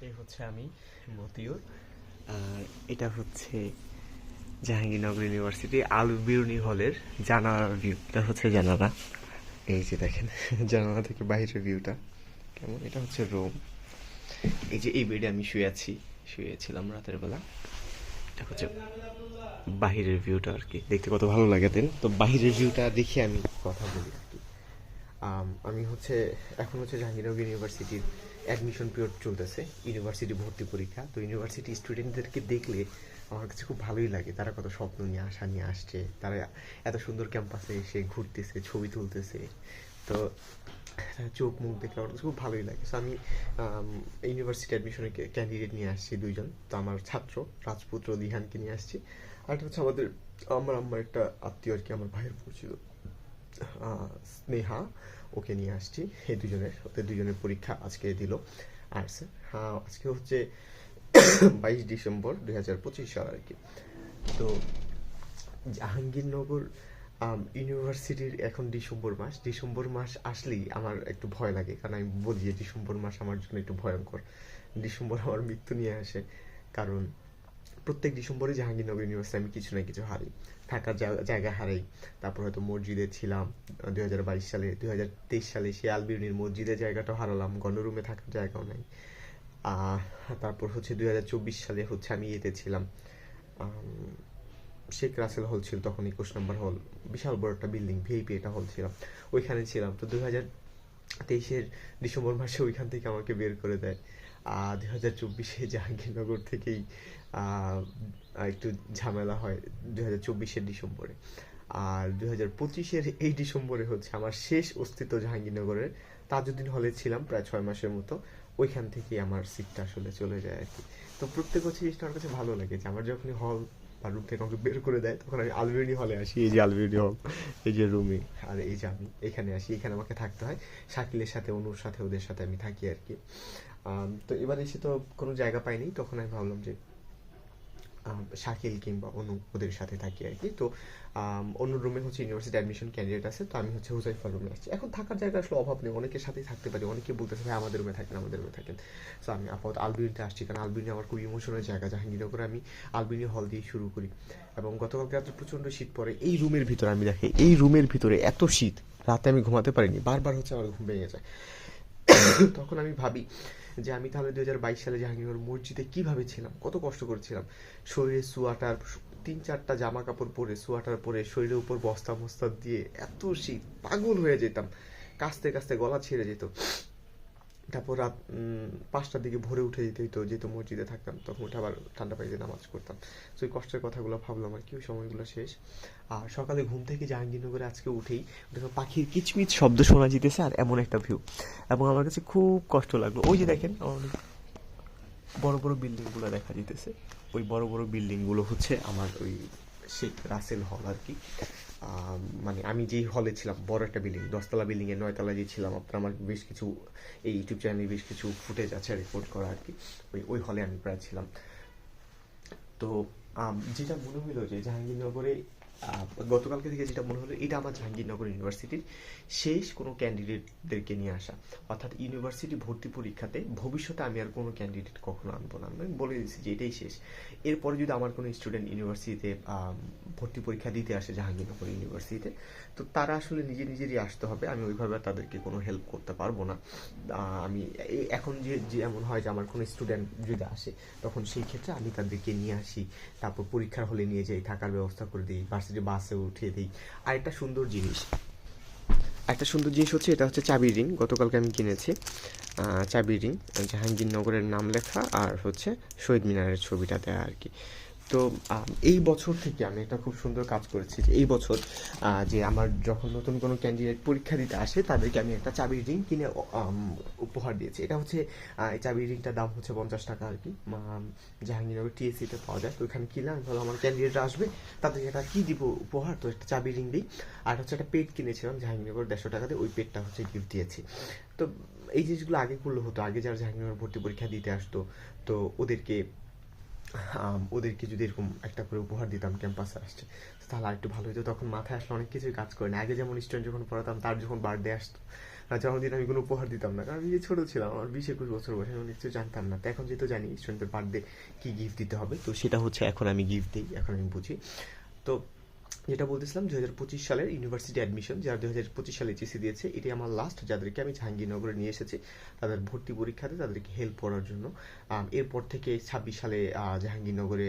এই হচ্ছে আমি মতিউর, আর এটা হচ্ছে জাহাঙ্গীরনগর ইউনিভার্সিটি আল বিরুনি হলের জানালার ভিউ। এটা হচ্ছে জানালা, এই যে দেখেন জানালা থেকে বাইরের ভিউটা কেমন। এটা হচ্ছে রুম। এই যে এই বেডে আমি শুয়েছিলাম রাতের বেলা। এটা হচ্ছে বাহিরের ভিউটা আর কি, দেখতে কত ভালো লাগে দেন। তো বাহিরের ভিউটা দেখে আমি কথা বলি আর কি। আমি হচ্ছে এখন হচ্ছে জাহাঙ্গীরনগর ইউনিভার্সিটির অ্যাডমিশন পিরিয়ড চলতেছে, ইউনিভার্সিটি ভর্তি পরীক্ষা। তো ইউনিভার্সিটি স্টুডেন্টদেরকে দেখলে আমার কাছে খুব ভালোই লাগে। তারা কত স্বপ্ন নিয়ে আশা নিয়ে আসছে, তারা এত সুন্দর ক্যাম্পাসে এসে ঘুরতেছে, ছবি তুলতেছে। তো চোখ মুখ দেখলে আমার কাছে খুব ভালোই লাগে। তো আমি ইউনিভার্সিটি অ্যাডমিশনের ক্যান্ডিডেট নিয়ে আসছি দুইজন। তো আমার ছাত্র রাজপুত্র দিহানকে নিয়ে আসছি, আর এটা হচ্ছে আমার আম্মার একটা আত্মীয় আর কি, আমার ভাইয়ের পরিচিত স্নেহা, ওকে নিয়ে আসছি। ওদের দুজনের পরীক্ষা আজকে দিল আর্টসে। হ্যাঁ, আজকে হচ্ছে 22 ডিসেম্বর 2025 সাল আর কি। তো জাহাঙ্গীরনগর ইউনিভার্সিটির এখন ডিসেম্বর মাস আসলেই আমার একটু ভয় লাগে, কারণ আমি বলি যে ডিসেম্বর মাস আমার জন্য একটু ভয়ঙ্কর। ডিসেম্বর আমার মৃত্যু নিয়ে আসে, কারণ প্রত্যেক ডিসেম্বরে জাহাঙ্গীরনগর ইউনিভার্সিটি আমি কিছু না কিছু হারাই, থাকার জায়গা হারাই। তারপর হয়তো মসজিদে ছিলাম 2022 সালে, 2023 সালে সেই আলবিরুনির মসজিদের জায়গাটাও হারালাম, গণরুমে থাকার জায়গাও নাই। তারপর হচ্ছে 2024 সালে হচ্ছে আমি এতে ছিলাম, শেখ রাসেল হল ছিল তখন, 21 নম্বর হল, বিশাল বড় একটা বিল্ডিং, ভিআইপি এটা হল ছিলাম, ওইখানে ছিলাম। তো 2023-এর ডিসেম্বর মাসে ওইখান থেকে আমাকে বের করে দেয়। 2024-এ জাহাঙ্গীরনগর থেকেই একটু ঝামেলা হয় 2024-এর ডিসেম্বরে। আর 2025-এর এই ডিসেম্বরে হচ্ছে আমার শেষ অস্তিত্ব জাহাঙ্গীরনগরের। তাজউদ্দিন হলে ছিলাম প্রায় 6 মাসের মতো, ওইখান থেকেই আমার সিটটা আসলে চলে যায় আর কি। তো প্রত্যেক বছর জিনিসটা আমার কাছে ভালো লাগে যে আমার যখনই হল বা রুম থেকে আমাকে বের করে দেয়, তখন আমি আলবেনি হলে আসি। এই যে আলবেনি হল, এই যে রুমে, আর এই যে আমি এখানে আসি, এখানে আমাকে থাকতে হয় শাকিলের সাথে, অনুর সাথে, ওদের সাথে আমি থাকি আর কি। তো এবার এসে তো কোনো জায়গা পাইনি, তখন আমি ভাবলাম যে শাকিল কিংবা অনু, ওদের সাথে থাকি আর কি। তো অন্য রুমে হচ্ছে ইউনিভার্সিটি অ্যাডমিশন ক্যান্ডিডেট আছে, তো আমি হচ্ছে হুজাইফার রুমে আসছি। এখন থাকার জায়গা আসলে অভাব নেই, অনেকের সাথেই থাকতে পারি। অনেকে বলতেছে ভাই আমাদের রুমে থাকেন, আমাদের রুমে থাকেন। তো আমি আপাতত আলবিনিতে আসছি, কারণ আলবিনি আমার খুব ইমোশনাল জায়গা। জাহাঙ্গীরনগরে আমি আলবিনি হল দিয়ে শুরু করি, এবং গতকালকে রাত্রে প্রচণ্ড শীত পড়ে এই রুমের ভিতরে। আমি দেখি এই রুমের ভিতরে এত শীত, রাতে আমি ঘুমাতে পারিনি, বারবার হচ্ছে আমার ঘুম ভেঙে যায়। তখন আমি ভাবি যে আমি তাহলে 2022 সালে জাহাঙ্গীরনগর মসজিদে কিভাবে ছিলাম, কত কষ্ট করেছিলাম। শরীরে সোয়াটার, 3-4টা জামা কাপড় পরে, সোয়াটার পরে, শরীরের উপর বস্তা মস্তা দিয়ে, এত শীত, পাগল হয়ে যেতাম, কাস্তে কাস্তে গলা ছেড়ে যেত। তারপর রাত 5টার দিকে ভোরে উঠে যেত মসজিদে থাকতাম, তখন উঠে আবার ঠান্ডা পানিতে নামাজ করতাম। তো ওই কষ্টের কথাগুলো ভাবলাম আর কি, ওই সময়গুলো শেষ। আর সকালে ঘুম থেকে জাহাঙ্গীরনগরে আজকে উঠেই দেখো পাখির কিচমিচ শব্দ শোনা যেতেছে, আর এমন একটা ভিউ, এবং আমার কাছে খুব কষ্ট লাগলো। ওই যে দেখেন অনেক বড় বড় বিল্ডিংগুলো দেখা যেতেছে, ওই বড় বড় বিল্ডিংগুলো হচ্ছে আমার ওই শেখ রাসেল হল আর কি। মানে আমি যেই হলে ছিলাম, বড় একটা বিল্ডিং, 10তলা বিল্ডিংয়ের 9তলা যে ছিলাম, আপনার আমার বেশ কিছু এই ইউটিউব চ্যানেলে বেশ কিছু ফুটেজ আছে রেকর্ড করা আর কি। ওই হলে আমি প্রায় ছিলাম। তো যেটা মনে হলো যে জাহাঙ্গীরনগরে গতকালকে থেকে যেটা মনে হলো, এটা আমার জাহাঙ্গীরনগর ইউনিভার্সিটির শেষ কোনো ক্যান্ডিডেটদেরকে নিয়ে আসা। অর্থাৎ ইউনিভার্সিটি ভর্তি পরীক্ষাতে ভবিষ্যতে আমি আর কোনো ক্যান্ডিডেট কখনো আনবো না, আমি বলে দিচ্ছি যে এটাই শেষ। এরপরে যদি আমার কোনো স্টুডেন্ট ইউনিভার্সিটিতে ভর্তি পরীক্ষা দিতে আসে জাহাঙ্গীরনগর ইউনিভার্সিটিতে, তো তারা আসলে নিজেরই আসতে হবে, আমি ওইভাবে তাদেরকে কোনো হেল্প করতে পারবো না। আমি এখন যে এমন হয় যে আমার কোনো স্টুডেন্ট যদি আসে, তখন সেই ক্ষেত্রে আমি তাদেরকে নিয়ে আসি, তারপর পরীক্ষার হলে নিয়ে যাই, থাকার ব্যবস্থা করে দিই, ভার্সিটি বাসে উঠিয়ে দিই। আর একটা সুন্দর জিনিস হচ্ছে, এটা হচ্ছে চাবির রিং, গতকালকে আমি কিনেছি। চাবির রিং, জাহাঙ্গীরনগরের নাম লেখা, আর হচ্ছে শহীদ মিনারের ছবিটা দেয়া আর কি। তো এই বছর থেকে আমি একটা খুব সুন্দর কাজ করেছি, যে এই বছর যে আমার যখন নতুন কোনো ক্যান্ডিডেট পরীক্ষা দিতে আসে, তাদেরকে আমি একটা চাবির রিং কিনে উপহার দিয়েছি। এটা হচ্ছে এই চাবির রিংটার দাম হচ্ছে 50 টাকা আর কি। জাহাঙ্গীরনগর টিএসসিতে পাওয়া যায়, তো ওইখানে কিনলে আমি ভালো, আমার ক্যান্ডিডেটরা আসবে, তাদেরকে একটা কী দিব উপহার, তো একটা চাবির রিং দিই। আর হচ্ছে একটা পেট কিনেছিলাম জাহাঙ্গীরনগর 150 টাকা দিয়ে, ওই পেটটা হচ্ছে গিফট দিয়েছি। তো এই জিনিসগুলো আগে করলে হতো, আগে যারা জাহাঙ্গীরনগর ভর্তি পরীক্ষা দিতে আসতো, তো ওদেরকে যদি এরকম একটা করে উপহার দিতাম ক্যাম্পাসে আসছে, তাহলে আর একটু ভালো হতো। তখন মাথায় আসলে অনেক কিছুই কাজ করে না। আগে যেমন স্টুডেন্ট যখন পড়াতাম, তার যখন বার্থডে আসতো, জন্মদিন আমি কোনো উপহার দিতাম না, কারণ আমি যে ছোট ছিলাম, আমার 20-21 বছর বয়সে, আমি কিছু জানতাম না। তো এখন যেহেতু জানি স্টুডেন্টের বার্থডে কি গিফট দিতে হবে, তো সেটা হচ্ছে এখন আমি গিফট দিই, এখন আমি বুঝি। তো যেটা বলতেছিলাম, 2025 সালের ইউনিভার্সিটি অ্যাডমিশন, যারা 2025 সালে এইচএসসি দিয়েছে, এটি আমার লাস্ট, যাদেরকে আমি জাহাঙ্গীরনগরে নিয়ে এসেছি তাদের ভর্তি পরীক্ষাতে তাদেরকে হেল্প করার জন্য। এরপর থেকে 26 সালে জাহাঙ্গীরনগরে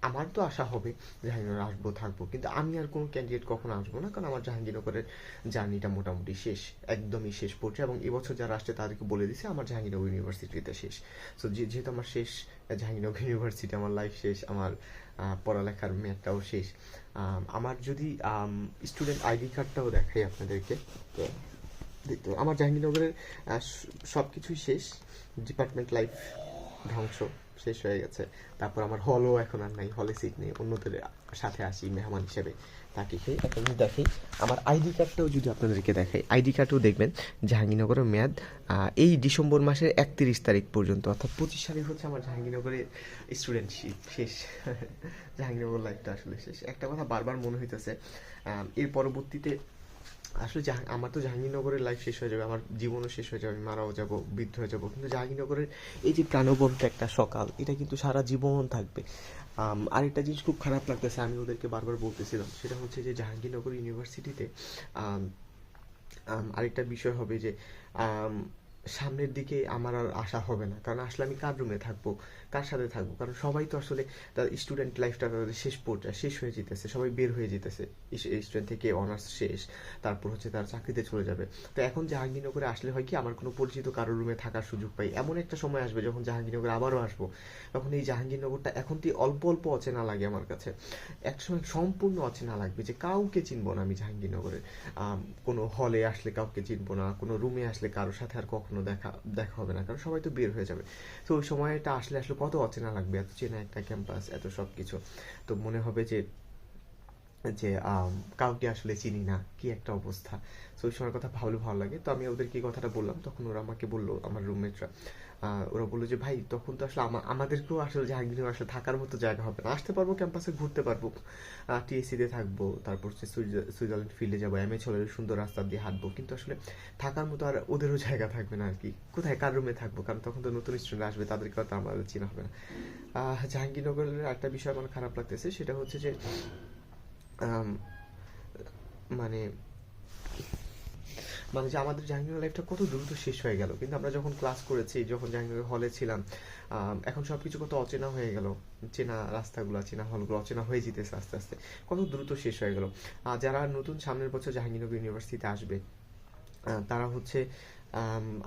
আমার তো আশা হবে জাহাঙ্গীরনগরে আসবো, থাকবো, কিন্তু আমি আর কোনো ক্যান্ডিডেট কখনো আসবো না, কারণ আমার জাহাঙ্গীরনগরের জার্নিটা মোটামুটি শেষ, একদমই শেষ পড়ছে। এবং এবছর যারা আসছে তাদেরকে বলে দিছে আমার জাহাঙ্গীরনগর ইউনিভার্সিটিতে শেষ। সো যেহেতু আমার শেষ জাহাঙ্গীরনগর ইউনিভার্সিটি, আমার লাইফ শেষ, আমার পড়ালেখার মেয়াদটাও শেষ। আমার যদি স্টুডেন্ট আইডি কার্ডটাও দেখাই আপনাদেরকে, তো দেখতে আমার জাহাঙ্গীরনগরের সব কিছুই শেষ, ডিপার্টমেন্ট লাইফ ধ্বংস, শেষ হয়ে গেছে। তারপর আমার হলও এখন আর নাই, হলে সিট নেই, অন্যদের সাথে আসি মেহমান হিসেবে, তাকে খেয়ে এখন যদি দেখি আমার আইডি কার্ডটাও যদি আপনাদেরকে দেখাই, আইডি কার্ডও দেখবেন জাহাঙ্গীরনগরের মেয়াদ এই ডিসেম্বর মাসের 31 তারিখ পর্যন্ত, অর্থাৎ 25 সালে হচ্ছে আমার জাহাঙ্গীরনগরের স্টুডেন্টশিপ শেষ। জাহাঙ্গীরনগর লাইফটা আসলে শেষ। একটা কথা বারবার মনে হইতেছে, এর পরবর্তীতে আসলে আমার তো জাহাঙ্গীরনগরের লাইফ শেষ হয়ে যাবে, আমার জীবনও শেষ হয়ে যাবে, আমি মারাও যাব, বৃদ্ধ হয়ে যাব, কিন্তু জাহাঙ্গীরনগরের এই যে প্রাণবন্ত একটা সকাল, এটা কিন্তু সারা জীবন থাকবে। আরেকটা জিনিস খুব খারাপ লাগতেছে, আমি ওদেরকে বারবার বলতেছিলাম, সেটা হচ্ছে যে জাহাঙ্গীরনগর ইউনিভার্সিটিতে আরেকটা বিষয় হবে যে সামনের দিকে আমার আর আশা হবে না, কারণ আসলে আমি কার রুমে থাকবো, কার সাথে থাকবো, কারণ সবাই তো আসলে তার স্টুডেন্ট লাইফটা তাদের শেষ পর্যায়ে, শেষ হয়ে যেতেছে, সবাই বের হয়ে যেতেছে, স্টুডেন্ট থেকে অনার্স শেষ, তারপর হচ্ছে তার চাকরিতে চলে যাবে। তো এখন জাহাঙ্গীরনগরে আসলে হয় কি, আমার কোনো পরিচিত কারোর রুমে থাকার সুযোগ পাই, এমন একটা সময় আসবে যখন জাহাঙ্গীরনগরে আবারও আসবো, তখন এই জাহাঙ্গীরনগরটা এখন তো অল্প অল্প অচেনা লাগে আমার কাছে, একসময় সম্পূর্ণ অচেনা লাগবে, যে কাউকে চিনবো না আমি জাহাঙ্গীরনগরের। কোনো হলে আসলে কাউকে চিনবো না, কোনো রুমে আসলে কারোর সাথে আর কখনো দেখা হবে না, কারণ সবাই তো বের হয়ে যাবে। তো ওই সময়টা আসলে আসলে কত অচেনা লাগবে, এত চেনা একটা ক্যাম্পাস, এত সব কিছু। তো মনে হবে যে যে কাউকে আসলে চিনি না, কি একটা অবস্থা। তো ওই সময়ের কথা ভাবলে ভালো লাগে। তো আমি ওদেরকে এই কথাটা বললাম, তখন ওরা আমাকে বললো, আমার রুমমেটরা ওরা বললো যে ভাই, তখন তো আসলে আমাদেরকেও আসলে জাহাঙ্গীরনগর আসলে থাকার মতো জায়গা হবে না, আসতে পারবো ক্যাম্পাসে, ঘুরতে পারবো, টিএসসিতে থাকবো, তারপর হচ্ছে সুইজারল্যান্ড ফিল্ডে যাবো, এমএচ হলের সুন্দর রাস্তা দিয়ে হাঁটবো, কিন্তু আসলে থাকার মতো আর ওদেরও জায়গা থাকবে না আর কি, কোথায় কার রুমে থাকবো, কারণ তখন তো নতুন স্টুডেন্ট আসবে, তাদেরকে হয়তো আমাদের চেনা হবে না। জাহাঙ্গীরনগরের একটা বিষয় আমার খারাপ লাগতেছে, সেটা হচ্ছে যে আম, মানে মানে যে আমাদের জাহাঙ্গীরনগর লাইফটা কত দ্রুত শেষ হয়ে গেল, কিন্তু আমরা যখন ক্লাস করেছি, যখন জাহাঙ্গীরনগর হলে ছিলাম, এখন সবকিছু কত অচেনা হয়ে গেল, চেনা রাস্তাগুলো, চেনা হলগুলো অচেনা হয়ে যেতেছে আস্তে আস্তে, কত দ্রুত শেষ হয়ে গেল। যারা নতুন সামনের বছর জাহাঙ্গীরনগর ইউনিভার্সিটিতে আসবে, তারা হচ্ছে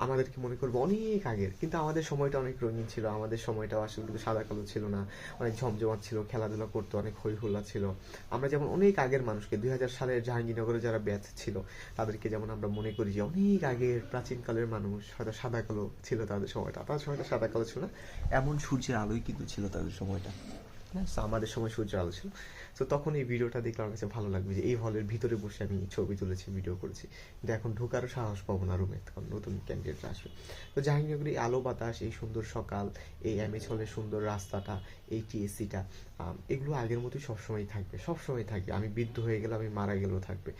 আমাদেরকে মনে করবে অনেক আগের, কিন্তু আমাদের সময়টা অনেক রঙিন ছিল, আমাদের সময়টা আসলে কিন্তু সাদা কালো ছিল না, অনেক ঝমঝমাট ছিল, খেলাধুলা করতো, অনেক হই হুল্লা ছিল। আমরা যেমন অনেক আগের মানুষকে, 2000 সালের জাহাঙ্গীরনগরে যারা ব্যাচ ছিল তাদেরকে যেমন আমরা মনে করি যে অনেক আগের প্রাচীনকালের মানুষ, হয়তো সাদা কালো ছিল তাদের সময়টা, তাদের সময়টা সাদা কালো ছিল না, এমন সূর্যের আলোই কিন্তু ছিল তাদের সময়টা। হ্যাঁ, so আমাদের সময় সূর্যের আলো ছিল। তো তখন এই ভিডিওটা দেখলে আমার কাছে ভালো লাগবে, যে এই হলের ভিতরে বসে আমি ছবি তুলেছি, ভিডিও করেছি, কিন্তু এখন ঢোকারও সাহস পাবো না রুমে, তখন নতুন ক্যান্ডিডেটরা আসবে। তো জাহাঙ্গীরনগরের এই আলো বাতাস, এই সুন্দর সকাল, এই এমএচ হলের সুন্দর রাস্তাটা, এই টিএসসিটা, এগুলো আগের মতোই সবসময় থাকবে, সবসময় থাকবে, আমি বৃদ্ধ হয়ে গেলে, আমি মারা গেলেও থাকবে।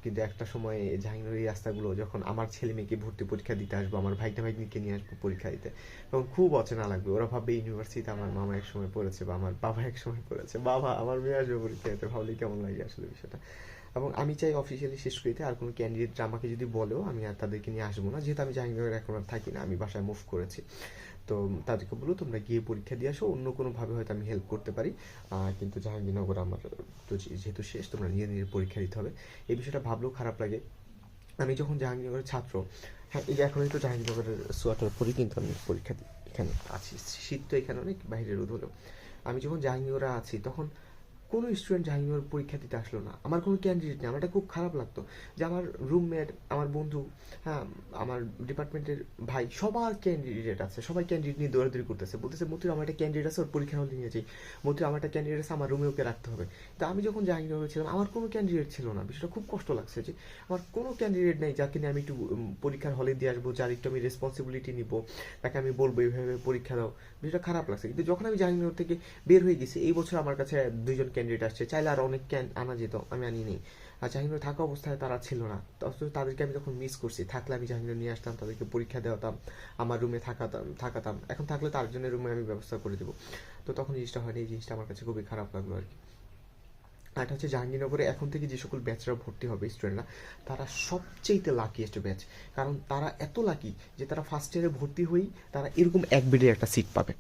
কিন্তু একটা সময় জাহাঙ্গীরনগরের এই রাস্তাগুলো, যখন আমার ছেলে মেয়েকে ভর্তি পরীক্ষা দিতে আসবো, আমার ভাইটা ভাইনিকে নিয়ে আসবো পরীক্ষা দিতে, তখন খুব অচেনা লাগবে, ওরা ভাববে ইউনিভার্সিটিতে আমার মামা এক সময় পড়েছে, বা আমার বাবা এক সময় পড়েছে, বাবা আমার মেয়ে আসবে পরীক্ষা দিতে, ভাবলেই কেমন লাগে আসলে বিষয়টা। এবং আমি চাই অফিসিয়ালি শেষ করিতে, আর কোনো ক্যান্ডিডেট আমাকে যদি বলেও, আমি আর তাদেরকে নিয়ে আসবো না, যেহেতু আমি জাহাঙ্গীরনগরে এখন আর থাকি না, আমি বাসায় মুভ করেছি। তো তাদেরকে বলো তোমরা গিয়ে পরীক্ষা দিয়ে আসো, অন্য কোনোভাবে হয়তো আমি হেল্প করতে পারি, কিন্তু জাহাঙ্গীরনগর আমার তো যেহেতু শেষ, তোমরা নিজে নিজের পরীক্ষা দিতে হবে। এই বিষয়টা ভাবলেও খারাপ লাগে। আমি যখন জাহাঙ্গীরনগরের ছাত্র, হ্যাঁ এই যে এখন তো জাহাঙ্গীরনগরের সোয়াটার পরেই কিন্তু আমি পরীক্ষা দিই, এখানে আছি, শীত তো এখানে অনেক, বাইরে রোদ হলো। আমি যখন জাহাঙ্গীরনগরে আছি, তখন কোনো স্টুডেন্ট জাহাঙ্গীরনগর পরীক্ষা দিতে আসলো না, আমার কোনো ক্যান্ডিডেট নেই, আমার এটা খুব খারাপ লাগতো, যে আমার রুমমেট, আমার বন্ধু, হ্যাঁ আমার ডিপার্টমেন্টের ভাই, সবার ক্যান্ডিডেট আছে, সবাই ক্যান্ডিডেট নিয়ে দৌড়াদৌড়ি করতেছে, বলতেছে মতির আমার একটা ক্যান্ডিডেট আছে, ওর পরীক্ষা হলে নিয়ে যাই, মতির আমার একটা ক্যান্ডিডেট আছে, আমার রুমে ওকে রাখতে হবে। তো আমি যখন জাহাঙ্গীরনগরে ছিলাম, আমার কোনো ক্যান্ডিডেট ছিল না, বিষয়টা খুব কষ্ট লাগছে, যে আমার কোনো ক্যান্ডিডেট নেই যাকে নিয়ে আমি একটু পরীক্ষার হলে দিয়ে আসবো, যার একটু আমি রেসপন্সিবিলিটি নিব, তাকে আমি বলবো এইভাবে পরীক্ষা দাও, বিষয়টা খারাপ লাগছে। কিন্তু যখন আমি জাহাঙ্গীরনগর থেকে বের হয়ে গেছি, এই বছর আমার কাছে 2জন ক্যান্ডিডেট আসছে, চাইলে আর অনেক আনা যেত, আমি আনি নেই। আর জাহাঙ্গীরনগরে থাকা অবস্থায় তারা ছিল না, অথচ তাদেরকে আমি যখন মিস করছি, থাকলে আমি জাহাঙ্গীরনগর নিয়ে আসতাম, তাদেরকে পরীক্ষা দেওয়াতাম, আমার রুমে থাকাতাম। এখন থাকলে তার জন্য রুমে আমি ব্যবস্থা করে দেবো। তো তখন জিনিসটা হয়নি, এই জিনিসটা আমার কাছে খুবই খারাপ লাগলো আর কি। আর এটা হচ্ছে জাহাঙ্গীরনগরে এখন থেকে যে সকল ব্যাচরা ভর্তি হবে স্টুডেন্টরা, তারা সবচেয়ে লাকিয়েস্ট ব্যাচ। কারণ তারা এত লাকি যে তারা ফার্স্ট ইয়ারে ভর্তি হয়েই তারা এরকম এক বেডের একটা সিট পাবে।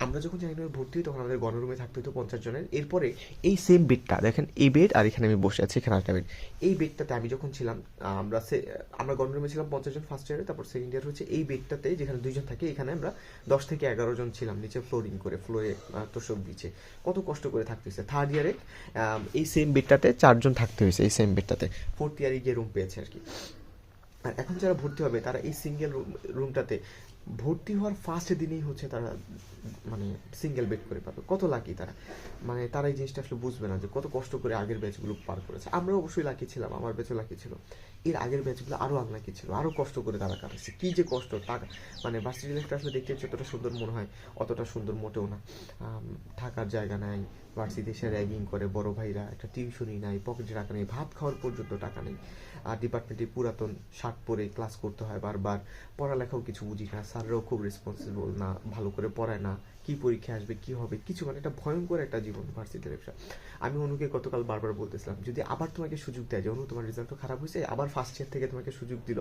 আমরা যখন জাহাঙ্গীরনগরে ভর্তি হই তখন আমাদের গণরুমে থাকতে হতো 50 জনের। এরপরে এই সেম বেডটা দেখেন, এই বেড আর এখানে আমি বসে আছি, এখানে একটা বেড, এই বেডটাতে আমি যখন ছিলাম, আমরা গণরুমে ছিলাম 50 জন ফার্স্ট ইয়ারে, তারপর সেকেন্ড ইয়ার হচ্ছে এই বেডটাতে যেখানে 2 জন থাকে, এখানে আমরা 10 থেকে 11 জন ছিলাম নিচে ফ্লোরিং করে, ফ্লোরে তোষক বিছে, কত কষ্ট করে থাকতে হয়েছে। থার্ড ইয়ারে এই সেম বেডটাতে 4 জন থাকতে হয়েছে, এই সেম বেডটাতে। ফোর্থ ইয়ারে গিয়ে রুম পেয়েছে আর কি। আর এখন যারা ভর্তি হবে তারা এই সিঙ্গেল রুমটাতে ভর্তি হওয়ার ফার্স্ট দিনেই হচ্ছে তারা মানে সিঙ্গেল বেড করে পাবে। কত লাকি তারা, মানে তারা এই জিনিসটা আসলে বুঝবে না যে কত কষ্ট করে আগের ব্যাচগুলো পার করেছে। আমরা অবশ্যই লাকি ছিলাম, আমার ব্যাচও লাকি ছিল, এর আগের ব্যাচগুলো আরও আনলাকি ছিল, আরও কষ্ট করে তারা কাটাচ্ছে। কী যে কষ্ট, টাকা মানে ভার্সিটি লাইফটা আসলে দেখতে যতটা সুন্দর মনে হয় অতটা সুন্দর মোটেও না। থাকার জায়গা নাই, ভার্সিটি এসে র্যাগিং করে বড় ভাইরা, একটা টিউশনই নাই, পকেটে টাকা নেই, ভাত খাওয়ার পর্যন্ত টাকা নেই। আর ডিপার্টমেন্টে পুরাতন শার্ট পরে ক্লাস করতে হয় বারবার, পড়ালেখাও কিছু বুঝি না, স্যাররাও খুব রেসপন্সিবল না, ভালো করে পড়ায় না, কি পরীক্ষা আসবে কি হবে কিছু, মানে এটা ভয়ঙ্কর একটা জীবন ভার্সিটি লাইফটা। আমি অনুকে গতকাল বারবার বলতেছিলাম, যদি আবার তোমাকে সুযোগ দেয় যে অনু তোমার রেজাল্ট তো খারাপ হয়েছে, আবার ফার্স্ট ইয়ার থেকে তোমাকে সুযোগ দিল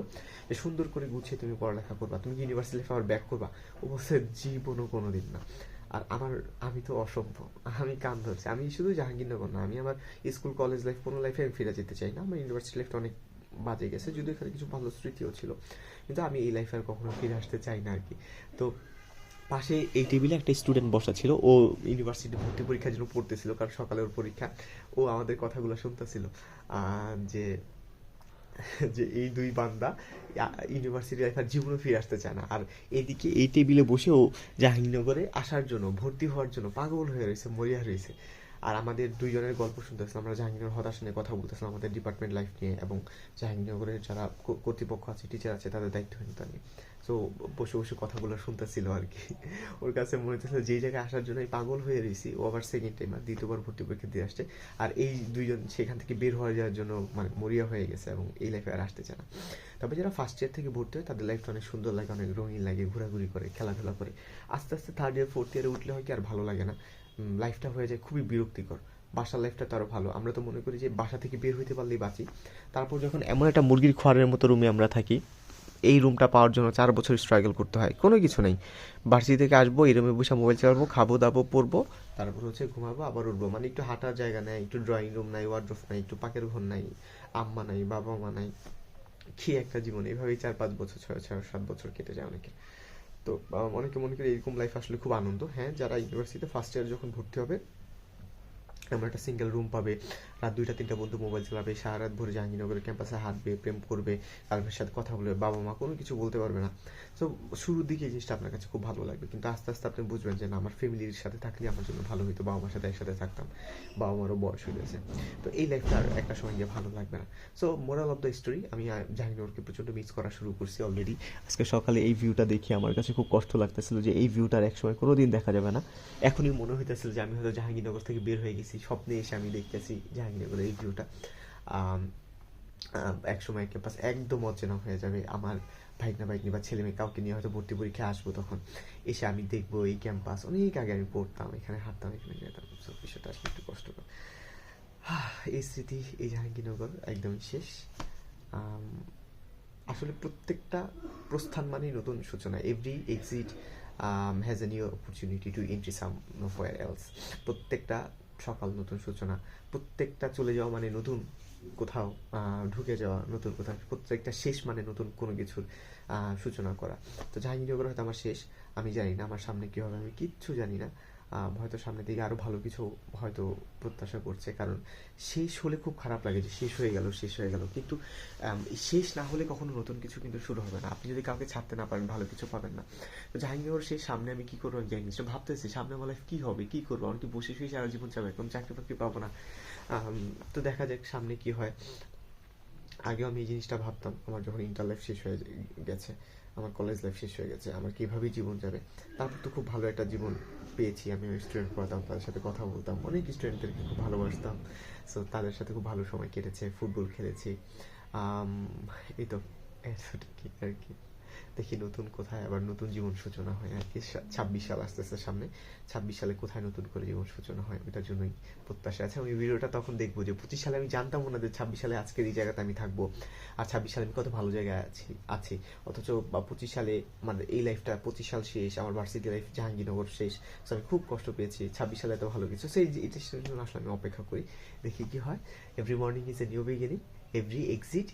যে সুন্দর করে গুছিয়ে তুমি পড়ালেখা করবা, তুমি কি ইউনিভার্সিটি লাইফে আবার ব্যাক করবা, ও বলছে জীবনও কোনো দিন না। আর আমি তো অসম্ভব, আমি কান ধরছি। আমি শুধু জাহাঙ্গীরনগর না, আমি আমার স্কুল কলেজ লাইফ কোনো লাইফে আমি ফিরে যেতে চাই না। আমার ইউনিভার্সিটি লাইফটা অনেক বাজে গেছে, যদিও এখানে কিছু ভালো স্মৃতিও ছিল, কিন্তু আমি এই লাইফে আর কখনো ফিরে আসতে চাই না আর কি। তো পাশে এই টেবিলে একটা স্টুডেন্ট বসা ছিল, ও ইউনিভার্সিটি ভর্তি পরীক্ষার জন্য পড়তেছিল, কারণ সকালে ওর পরীক্ষা। ও আমাদের কথাগুলো শুনতেছিল যে যে এই দুই বান্দা ইউনিভার্সিটি লাইফ আর জীবনে ফিরে আসতে চায় না, আর এদিকে এই টেবিলে বসে ও জাহাঙ্গীরনগরে আসার জন্য, ভর্তি হওয়ার জন্য পাগল হয়ে রয়েছে, মরিয়া রয়েছে। আর আমাদের দুইজনের গল্প শুনতেছিলাম, আমরা জাহাঙ্গীরনগর হতাশা নিয়ে কথা বলতেছিলাম, আমাদের ডিপার্টমেন্ট লাইফ নিয়ে, এবং জাহাঙ্গীরনগরের যারা কর্তৃপক্ষ আছে, টিচার আছে, তাদের দায়িত্বহীনতা নিয়ে। তো বসে বসে কথাগুলো শুনতেছিল আর কি। ওর কাছে মনে হচ্ছিল যেই জায়গায় আসার জন্য পাগল হয়ে রয়েছি, ও আবার সেকেন্ড টাইম আর দ্বিতীয়বার ভর্তি পরীক্ষা দিয়ে আসছে, আর এই দুইজন সেখান থেকে বের হয়ে যাওয়ার জন্য মানে মরিয়া হয়ে গেছে এবং এই লাইফে আর আসতে চায় না। তবে যারা ফার্স্ট ইয়ার থেকে ভর্তি হয় তাদের লাইফটা অনেক সুন্দর লাগে, অনেক রঙিন লাগে, ঘোরাঘুরি করে, খেলাধুলা করে। আস্তে আস্তে থার্ড ইয়ার ফোর্থ ইয়ারে উঠলে হয় কি আর ভালো লাগে না, লাইফটা হয়ে যায় খুবই বিরক্তিকর। বাসার লাইফটা তো আরও ভালো, আমরা তো মনে করি যে বাসা থেকে বের হইতে পারলেই বাঁচি। তারপর যখন এমন একটা মুরগির খোয়ারের মতো রুমে আমরা থাকি, এই রুমটা পাওয়ার জন্য 4 বছর স্ট্রাগল করতে হয়, কোনো কিছু নেই, ভার্সিটি থেকে আসবো, এই রুমে বসে মোবাইল চালাবো, খাবো দাবো, পড়বো, তারপর হচ্ছে ঘুমাবো, আবার উঠবো, মানে একটু হাঁটার জায়গা নেই, একটু ড্রয়িং রুম নাই, ওয়ার্ডরোব নাই, একটু পাকের ঘর নাই, আম্মা নাই, বাবা মা নাই। কি একটা জীবন, এইভাবেই 4-5 বছর, 6-7 বছর কেটে যায় অনেকে। তো অনেকে মনে করি এরকম লাইফ আসলে খুব আনন্দ। হ্যাঁ, যারা ইউনিভার্সিটিতে ফার্স্ট ইয়ার যখন ভর্তি হবে, এমন একটা সিঙ্গেল রুম পাবে, রাত 2টা 3টা পর্যন্ত মোবাইল চালাবে, সারা রাত ভরে জাহাঙ্গীরনগরের ক্যাম্পাসে হাঁটবে, প্রেম করবে, গার্লফ্রেন্ডের সাথে কথা বলবে, বাবা মা কোনো কিছু বলতে পারবে না। তো শুরুর দিকে এই জিনিসটা আপনার কাছে খুব ভালো লাগবে, কিন্তু আস্তে আস্তে আপনি বুঝবেন যে না, আমার ফ্যামিলির সাথে থাকলে আমার জন্য ভালো হতো, বাবা মার সাথে একসাথে থাকতাম, বাবা মারও বয়স হয়ে গেছে, তো এই লাইফটা আর একটা সময় গিয়ে ভালো লাগবে না। So moral of the story, আমি জাহাঙ্গীরনগরকে প্রচণ্ড মিস করা শুরু করছি অলরেডি। আজকে সকালে এই ভিউটা দেখে আমার কাছে খুব কষ্ট লাগতেছিল যে এই ভিউটা আর একসময় কোনো দিন দেখা যাবে না। এখনই মনে হইতেছিল যে আমি হয়তো জাহাঙ্গীরনগর থেকে বের হয়ে গেছি, স্বপ্নে এসে আমি দেখতেছি জাহাঙ্গীরনগরের এই ভিউটা। এক সময় ক্যাম্পাস একদম অচেনা হয়ে যাবে, আমার ভাইগনা ভাইগনি বা ছেলে মেয়ে কাউকে নিয়ে হয়তো ভর্তি পরীক্ষায় আসবো, তখন এসে আমি দেখবো এই ক্যাম্পাস অনেক আগে আমি পড়তাম, এখানে হাঁটতাম, এখানে যেতাম। সব বিষয়টা আসলে একটু কষ্টকর। এই স্মৃতি, এই জাহাঙ্গীরনগর একদমই শেষ। আসলে প্রত্যেকটা প্রস্থান মানেই নতুন সূচনা, every exit has a new opportunity to entry somewhere else. প্রত্যেকটা সকাল নতুন সূচনা, প্রত্যেকটা চলে যাওয়া মানে নতুন কোথাও ঢুকে যাওয়া, নতুন কোথাও, প্রত্যেকটা শেষ মানে নতুন কোনো কিছুর সূচনা করা। তো জাহাঙ্গীরনগর হয়তো আমার শেষ, আমি জানি না আমার সামনে কী হবে, আমি কিচ্ছু জানি না। হয়তো সামনের দিকে আরও ভালো কিছু হয়তো প্রত্যাশা করছে, কারণ শেষ হলে খুব খারাপ লাগে যে শেষ হয়ে গেল, শেষ হয়ে গেল, কিন্তু শেষ না হলে কখনো নতুন কিছু কিন্তু শুরু হবে না। আপনি যদি কাউকে ছাড়তে না পারেন, ভালো কিছু পাবেন না। তো জাহাঙ্গীরনগর শেষ, সামনে আমি কী করবো জানি না, ভাবতেছি সামনে আমার লাইফ কী হবে, কী করবো, আমি কি বসে শুয়ে সারা জীবন যাবে, কোনো চাকরি বাকরি পাবো না। তো দেখা যাক সামনে কী হয়। আগেও আমি এই জিনিসটা ভাবতাম আমার যখন ইন্টার লাইফ শেষ হয়ে গেছে, আমার কলেজ লাইফ শেষ হয়ে গেছে, আমার কীভাবেই জীবন যাবে। তারপর তো খুব ভালো একটা জীবন পেয়েছি, আমি স্টুডেন্ট পড়াতাম, তাদের সাথে কথা বলতাম, অনেক স্টুডেন্টদেরকে খুব ভালোবাসতাম। সো তাদের সাথে খুব ভালো সময় কেটেছে, ফুটবল খেলেছি। আম, এই তো এতটুকু আর কি। দেখি নতুন কোথায় আবার নতুন জীবন সূচনা হয় আর কি। 26 সাল আসতেছে সামনে, 26 সালে কোথায় নতুন করে জীবন সূচনা হয় ওটার জন্যই প্রত্যাশা আছে। আমি ভিডিওটা তখন দেখবো যে 25 সালে আমি জানতাম না যে 26 সালে আজকের এই জায়গাতে আমি থাকবো, আর 26 সালে আমি কত ভালো জায়গায় আছি। অথচ বা 25 সালে মানে এই লাইফটা, 25 সাল শেষ, আমার ভার্সিটি লাইফ জাহাঙ্গীরনগর শেষ। সো আমি খুব কষ্ট পেয়েছি, 26 সালে এত ভালো কিছু। সেই এটার জন্য আসলে আমি অপেক্ষা করি, দেখি কি হয়। Every morning is a new beginning, every exit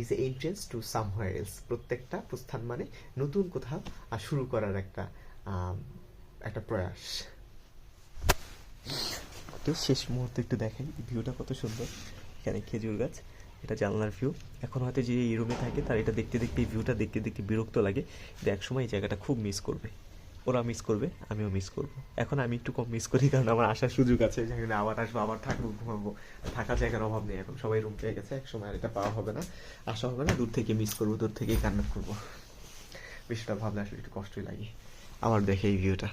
is a entrance to somewhere else. প্রত্যেকটা প্রস্থান মানে নতুন কোথাও শুরু করার একটা একটা প্রয়াস। তো শেষ মুহূর্তে একটু দেখেন ভিউটা কত সুন্দর, এখানে খেজুর গাছ, এটা জানলার ভিউ। এখন হয়তো যে এই রুমে থাকে তার এটা দেখতে দেখতে, এই ভিউটা দেখতে দেখতে বিরক্ত লাগে, কিন্তু একসময় এই জায়গাটা খুব মিস করবে। ওরা মিস করবে, আমিও মিস করব। এখন আমি একটু কম মিস করি, কারণ আমার আসার সুযোগ আছে, যেখানে আবার আসবো, আবার থাকবো, ঘুমাবো, থাকার জায়গার অভাব নেই। এখন সবাই রুম পেয়ে গেছে, একসময় আর এটা পাওয়া হবে না, আসা হবে না। দূর থেকে মিস করবো, দূর থেকেই কান্না করবো। বিষয়টা ভাবলে আসলে একটু কষ্টই লাগে আমার, দেখে এই ভিউটা।